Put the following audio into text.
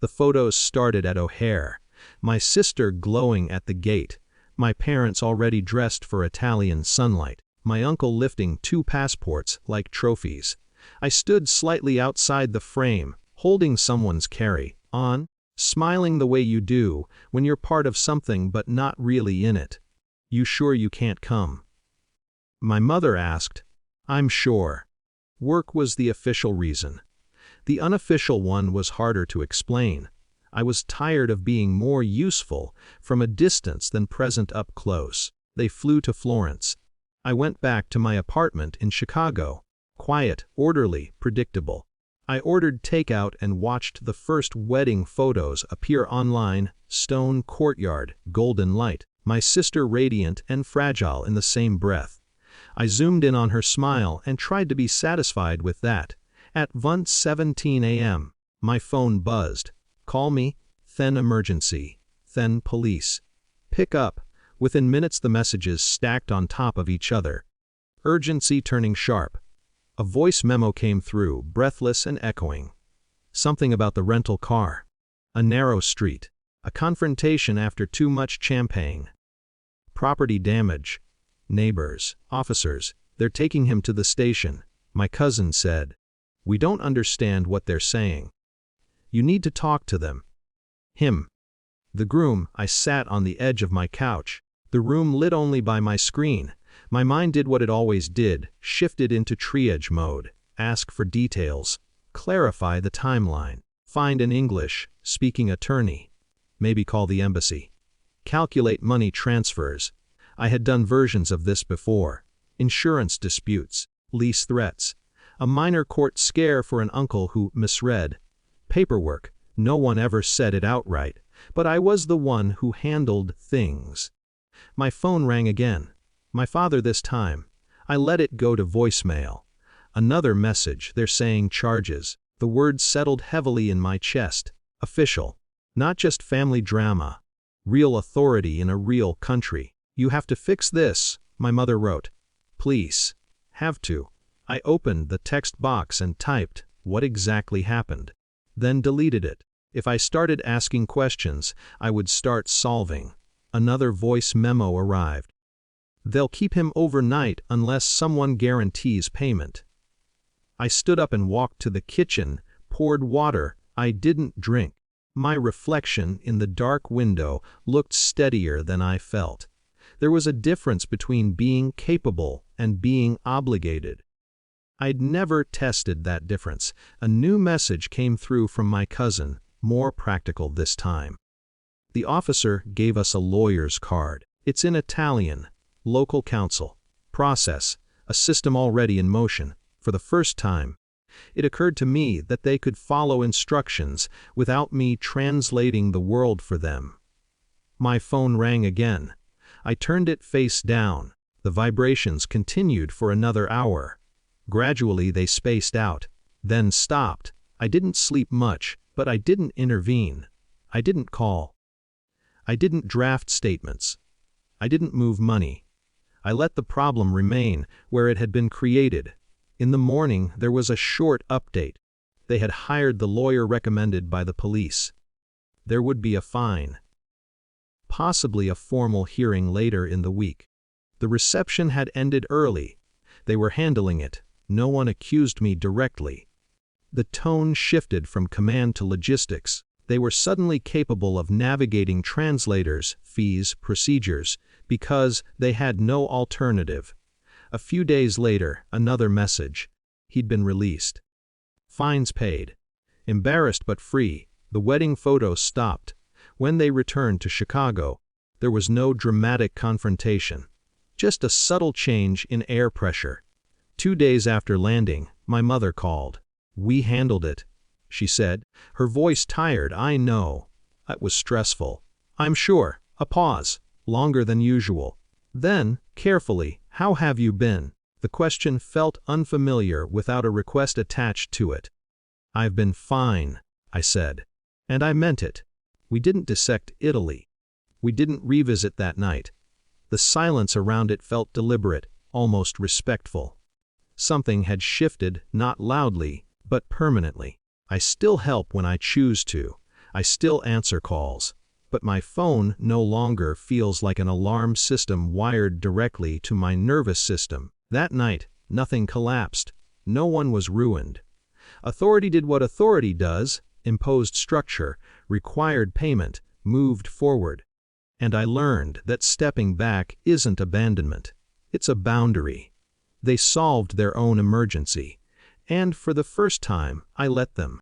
The photos started at O'Hare. My sister glowing at the gate. My parents already dressed for Italian sunlight. My uncle lifting 2 passports like trophies. I stood slightly outside the frame, holding someone's carry-on, smiling the way you do when you're part of something but not really in it. "You sure you can't come?" My mother asked. "I'm sure." Work was the official reason. The unofficial one was harder to explain. I was tired of being more useful from a distance than present up close. They flew to Florence. I went back to my apartment in Chicago. Quiet, orderly, predictable. I ordered takeout and watched the first wedding photos appear online. Stone courtyard, golden light. My sister radiant and fragile in the same breath. I zoomed in on her smile and tried to be satisfied with that. At 1:17 a.m., my phone buzzed. "Call me," then emergency, then police. Pick up. Within minutes the messages stacked on top of each other. Urgency turning sharp. A voice memo came through, breathless and echoing. Something about the rental car. A narrow street. A confrontation after too much champagne. Property damage. Neighbors, officers, they're taking him to the station. My cousin said. "We don't understand what they're saying. You need to talk to them." Him. The groom. I sat on the edge of my couch. The room lit only by my screen. My mind did what it always did, shifted into triage mode. Ask for details. Clarify the timeline. Find an English-speaking attorney. Maybe call the embassy. Calculate money transfers. I had done versions of this before. Insurance disputes. Lease threats. A minor court scare for an uncle who misread. Paperwork. No one ever said it outright, but I was the one who handled things. My phone rang again. My father this time. I let it go to voicemail. Another message, they're saying charges. The words settled heavily in my chest. Official. Not just family drama. Real authority in a real country. "You have to fix this," my mother wrote. "Please." Have to. I opened the text box and typed, "What exactly happened?" Then deleted it. If I started asking questions, I would start solving. Another voice memo arrived. "They'll keep him overnight unless someone guarantees payment." I stood up and walked to the kitchen, poured water. I didn't drink. My reflection in the dark window looked steadier than I felt. There was a difference between being capable and being obligated. I'd never tested that difference. A new message came through from my cousin, more practical this time. The officer gave us a lawyer's card. It's in Italian. Local counsel. Process. A system already in motion. For the first time, it occurred to me that they could follow instructions without me translating the world for them. My phone rang again. I turned it face down. The vibrations continued for another hour. Gradually they spaced out, then stopped. I didn't sleep much, but I didn't intervene. I didn't call. I didn't draft statements. I didn't move money. I let the problem remain where it had been created. In the morning there was a short update. They had hired the lawyer recommended by the police. There would be a fine. Possibly a formal hearing later in the week. The reception had ended early. They were handling it. No one accused me directly. The tone shifted from command to logistics. They were suddenly capable of navigating translators, fees, procedures, because they had no alternative. A few days later, another message. He'd been released. Fines paid. Embarrassed but free, the wedding photos stopped. When they returned to Chicago, there was no dramatic confrontation. Just a subtle change in air pressure. 2 days after landing, my mother called. "We handled it," she said, her voice tired. "I know. It was stressful." "I'm sure." A pause, longer than usual. Then, carefully, "How have you been?" The question felt unfamiliar without a request attached to it. "I've been fine," I said. And I meant it. We didn't dissect Italy. We didn't revisit that night. The silence around it felt deliberate, almost respectful. Something had shifted, not loudly, but permanently. I still help when I choose to. I still answer calls. But my phone no longer feels like an alarm system wired directly to my nervous system. That night, nothing collapsed. No one was ruined. Authority did what authority does, imposed structure, required payment, moved forward. And I learned that stepping back isn't abandonment. It's a boundary. They solved their own emergency. And for the first time, I let them.